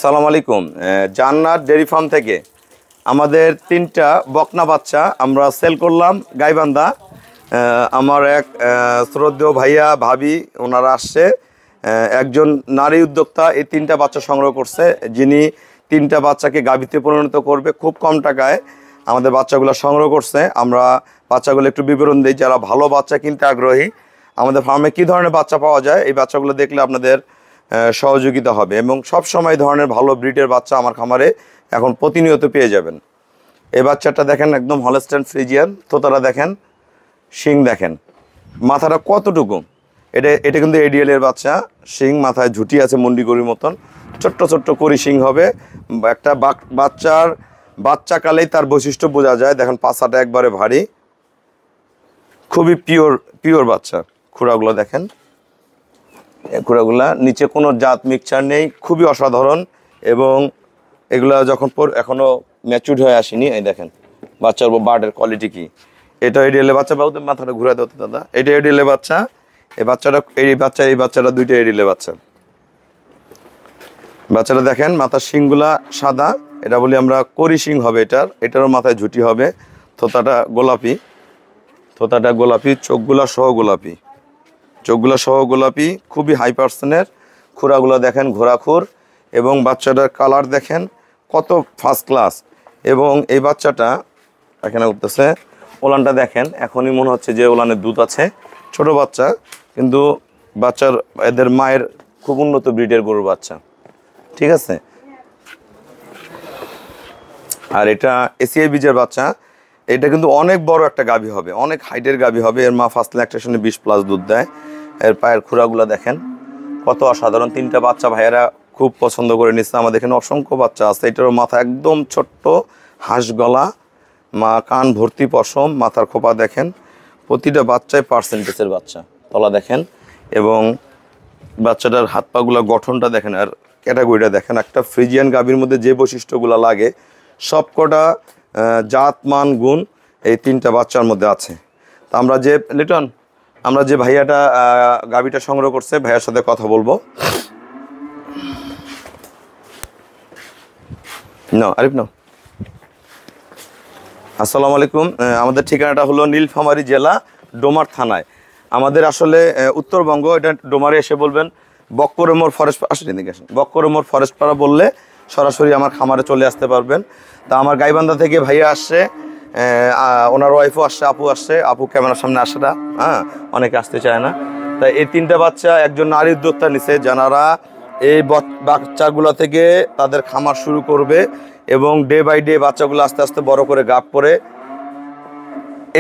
আসসালামু আলাইকুম। জান্নাত ডেয়ারি ফার্ম থেকে আমাদের 3টা বকনা বাচ্চা আমরা সেল করলাম গাইবান্ধা। আমার এক শ্রদ্ধেয় ভাইয়া ভাবি ওনারা আসছে, একজন নারী উদ্যোক্তা এই 3টা বাচ্চা সংগ্রহ করছে, যিনি 3টা বাচ্চাকে গাভীতে পরিণত করবে খুব কম টাকায় আমাদের বাচ্চাগুলো সংগ্রহ করছে। আমরা বাচ্চাগুলো একটু বিবরণ দিই, যারা ভালো বাচ্চা কিনতে আগ্রহী আমাদের ফার্মে কী ধরনের বাচ্চা পাওয়া যায় এই বাচ্চাগুলো দেখলে আপনাদের সহযোগিতা হবে এবং সব সময় ধরনের ভালো ব্রিডের বাচ্চা আমার খামারে এখন প্রতিনিয়ত পেয়ে যাবেন। এই বাচ্চাটা দেখেন একদম হলস্টাইন ফ্রিজিয়ান, তোতারা দেখেন, শিং দেখেন, মাথাটা কতটুকু, এটা কিন্তু এডিএল এর বাচ্চা। শিং মাথায় ঝুটি আছে মুন্ডি গরুর মতন, ছোট্ট ছোট্ট করি শিং হবে। একটা বাচ্চাকালেই তার বৈশিষ্ট্য বোঝা যায়। দেখেন পাছাটা একবারে ভারী, খুবই পিওর বাচ্চা। খুঁড়াগুলো দেখেন, খুঁড়াগুলা নিচে কোনো জাত মিক্সচার নেই, খুবই অসাধারণ। এবং এগুলা যখন এখনও ম্যাচুরড হয়ে আসেনি, এই দেখেন বাচ্চার বার্ডের কোয়ালিটি কি। এটা এডিএল এর বাচ্চা, বাবুদের মাথাটা ঘুরাই দিতে দাদা। এটা এডিএল এর বাচ্চা, এই বাচ্চাটা 2টা এডিএল এর বাচ্চা। বাচ্চাটা দেখেন মাথার শিংগুলা সাদা, এটা বলি আমরা করি শিং হবে এটারও মাথায় ঝুটি হবে। থোতাটা গোলাপি, চোখগুলা সহ গোলাপি, খুবই হাই পার্সেন্টের। খুঁড়াগুলো দেখেন ঘোরাখুর, এবং বাচ্চাটার কালার দেখেন কত ফার্স্ট ক্লাস। এবং এই বাচ্চাটা এখানে উঠতেছে, ওলানটা দেখেন, এখনই মনে হচ্ছে যে ওলানের দুধ আছে। ছোট বাচ্চা কিন্তু এদের মায়ের খুব উন্নত ব্রিডের গরুর বাচ্চা, ঠিক আছে। আর এটা এসিআই বীজের বাচ্চা। এটা কিন্তু অনেক বড় একটা গাভী হবে, অনেক হাইটের গাভী হবে। এর মা ফার্স্ট ল্যাকটেশনে 20+ দুধ দেয়। এর পায়ের খুঁড়াগুলো দেখেন কত অসাধারণ। 3টা বাচ্চা ভাইয়েরা খুব পছন্দ করে নিচ্ছে। আমাদের এখানে অসংখ্য বাচ্চা আছে। এটারও মাথা একদম ছোট্ট, হাঁস গলা, কান ভর্তি পশম, মাথার খোপা দেখেন। প্রতিটা বাচ্চায় পার্সেন্টেজের বাচ্চা, তলা দেখেন। এবং বাচ্চাটার হাত পাগুলো গঠনটা দেখেন, আর ক্যাটাগরিটা দেখেন। একটা ফ্রিজিয়ান গাভীর মধ্যে যে বৈশিষ্ট্যগুলো লাগে সব কটা জাত মান গুণ এই 3টা বাচ্চার মধ্যে আছে। তা আমরা যে ভাইয়াটা গাভীটা সংগ্রহ করছে, ভাইয়ার সাথে কথা বলবো। আসসালামু আলাইকুম। আমাদের ঠিকানাটা হলো নীলফামারী জেলা, ডোমার থানায়। আমাদের আসলে উত্তরবঙ্গ, এটা ডোমারে এসে বলবেন বক্করমোর ফরেস্ট পাড়া বললে সরাসরি আমার খামারে চলে আসতে পারবেন। তা আমার গাইবান্ধা থেকে ভাইয়া আসছে, ওনার ওয়াইফও আসছে, আপু ক্যামেরার সামনে আসে না, অনেকে আসতে চায় না। তাই এই 3টা বাচ্চা একজন নারী উদ্যোক্তা নিছে, যারা এই বাচ্চাগুলো থেকে তাদের খামার শুরু করবে এবং ডে বাই ডে বাচ্চাগুলো আস্তে আস্তে বড় করে গাপ করে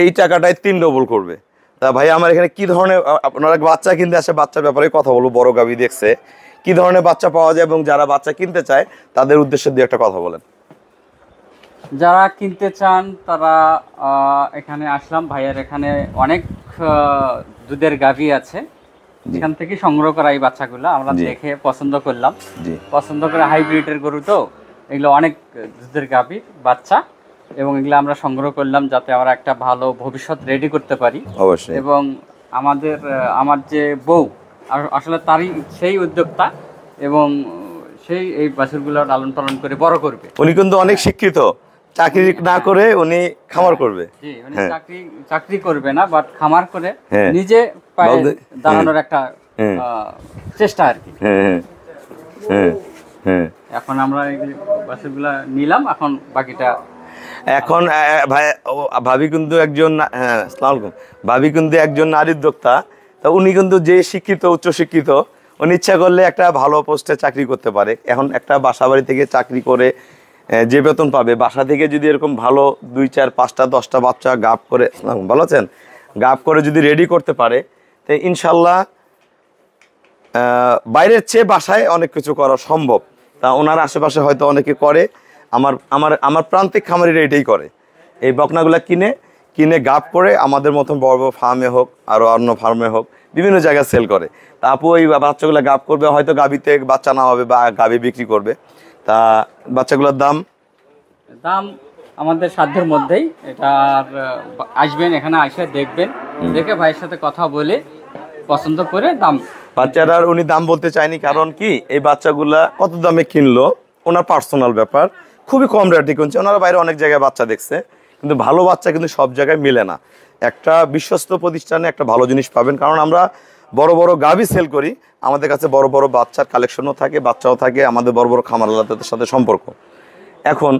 এই টাকাটাই 3 ডবল করবে। তা ভাই আমার এখানে কি ধরনের, আপনারা বাচ্চা কিনতে আসে, বাচ্চার ব্যাপারে কথা বলবো। বড় গাভী দেখছে, কি ধরনের বাচ্চা পাওয়া যায় এবং যারা বাচ্চা কিনতে চায় তাদের উদ্দেশ্যে দিয়ে একটা কথা বলেন। যারা কিনতে চান তারা এখানে আসলাম, ভাইয়ের এখানে অনেক দুধের গাভী আছে, এখান থেকে সংগ্রহ করা এই বাচ্চাগুলো আমরা দেখে পছন্দ করলাম। পছন্দ করে হাইব্রিডের গরু, তো এগুলো অনেক দুধের গাভীর বাচ্চা, এবং এগুলো আমরা সংগ্রহ করলাম যাতে আমরা একটা ভালো ভবিষ্যৎ রেডি করতে পারি। অবশ্যই। এবং আমার যে বউ আসলে তারই সেই উদ্যোক্তা, এবং সেই এই বাছুরগুলো লালন পালন করে বড় করবে। উনি কিন্তু অনেক শিক্ষিত, চাকরি না করে উনি খামার করবে। জি, উনি চাকরি করবে না, বাট খামার করে নিজে পায়ে দাঁড়ানোর একটা চেষ্টা আর কি। এখন আমরা এই বাছুরগুলা নিলাম, এখন বাকিটা এখন ভাবি কিন্তু একজন, আসসালামু আলাইকুম, ভাবি কিন্তু একজন নারী উদ্যোক্তা। তা উনি কিন্তু যে শিক্ষিত, উচ্চশিক্ষিত, উনি ইচ্ছা করলে একটা ভালো পোস্টে চাকরি করতে পারে। এখন একটা বাসা বাড়ি থেকে চাকরি করে যে বেতন পাবে, বাসা থেকে যদি এরকম ভালো 2, 4, 5টা 10টা বাচ্চা গাপ করে, ভালো আছেন, গাপ করে যদি রেডি করতে পারে, তো ইনশাল্লাহ বাইরের চেয়ে বাসায় অনেক কিছু করা সম্ভব। তা ওনার আশেপাশে হয়তো অনেকে করে, আমার প্রান্তিক খামারিরা এটাই করে। এই বকনাগুলা কিনে গাপ করে আমাদের মতন বড় বড় ফার্মে হোক, আরও অন্য ফার্মে হোক, বিভিন্ন জায়গায় সেল করে। তা আপু এই বাচ্চাগুলো গাপ করবে, হয়তো গাভিতে বাচ্চা না হবে বা গাভি বিক্রি করবে। তা বাচ্চাগুলোর দাম আমাদের সাধ্যের মধ্যেই। এটার আসবেন, এখানে এসে দেখবেন, দেখে ভাইয়ের সাথে কথা বলে পছন্দ করে দাম। বাচ্চাটার উনি দাম বলতে চায়নি, কারণ কি এই বাচ্চাগুলা কত দামে কিনলো ওনার পার্সোনাল ব্যাপার, খুবই কম রেটে কিনছে। ওনারা বাইরে অনেক জায়গায় বাচ্চা দেখছে, কিন্তু ভালো বাচ্চা কিন্তু সব জায়গায় মিলে না। একটা বিশ্বস্ত প্রতিষ্ঠানে একটা ভালো জিনিস পাবেন, কারণ আমরা বড় বড় গাভী সেল করি, আমাদের কাছে বড় বড় বাচ্চার কালেকশনও থাকে, বাচ্চাও থাকে, আমাদের বড় বড় খামারওয়ালাদের সাথে সম্পর্ক। এখন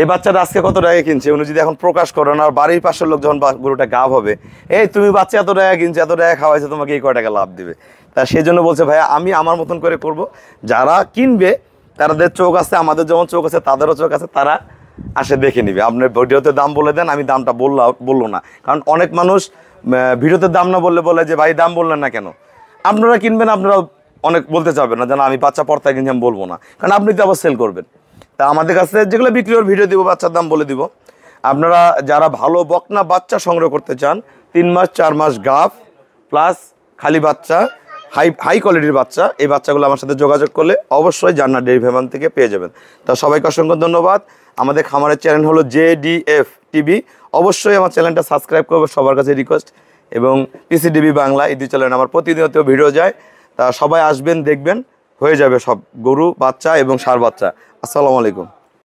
এই বাচ্চাটা আজকে কত টাকা কিনছে উনি যদি এখন প্রকাশ করেন, আর বাড়ির পাশের লোক যখন গরুটা গাভ হবে, এই তুমি বাচ্চা এত টাকা কিনছো, এত টাকা খাওয়াইছে, তোমাকে এই কয় টাকা লাভ দিবে? তা সেই জন্য বলছে ভাইয়া আমি আমার মতন করে করব, যারা কিনবে তাদের চোখ আছে, আমাদের যেমন চোখ আছে তাদেরও চোখ আছে, তারা আসে দেখে নিবে। আপনার ভিডিওতে দাম বলে দেন, আমি দামটা বললো না, কারণ অনেক মানুষ ভিডিওতে দাম না বললে বলে যে ভাই দাম বললেন না কেন। আপনারা কিনবেন, আপনারা অনেক বলতে চাবেন না যেন আমি বাচ্চা পর্তায় কিনছি আমি বলবো না, কারণ আপনি তো আবার সেল করবেন। তা আমাদের কাছে যেগুলো বিক্রি ওর ভিডিও দিব, বাচ্চার দাম বলে দিব। আপনারা যারা ভালো বকনা বাচ্চা সংগ্রহ করতে চান, 3 মাস 4 মাস গাভ প্লাস খালি বাচ্চা, হাই কোয়ালিটির বাচ্চা, এই বাচ্চাগুলো আমার সাথে যোগাযোগ করলে অবশ্যই জান্নাত ডেইরি ফার্ম থেকে পেয়ে যাবেন। তা সবাইকে অসংখ্য ধন্যবাদ। আমাদের খামারের চ্যানেল হলো JDF টিভি, অবশ্যই আমার চ্যানেলটা সাবস্ক্রাইব করবে, সবার কাছে রিকোয়েস্ট। এবং PCDB বাংলা, এই 2 চ্যানেল আমার প্রতিনিয়ত ভিডিও যায়। তা সবাই আসবেন, দেখবেন, হয়ে যাবে সব গরু বাচ্চা এবং ষাঁড় বাচ্চা। আসসালামু আলাইকুম।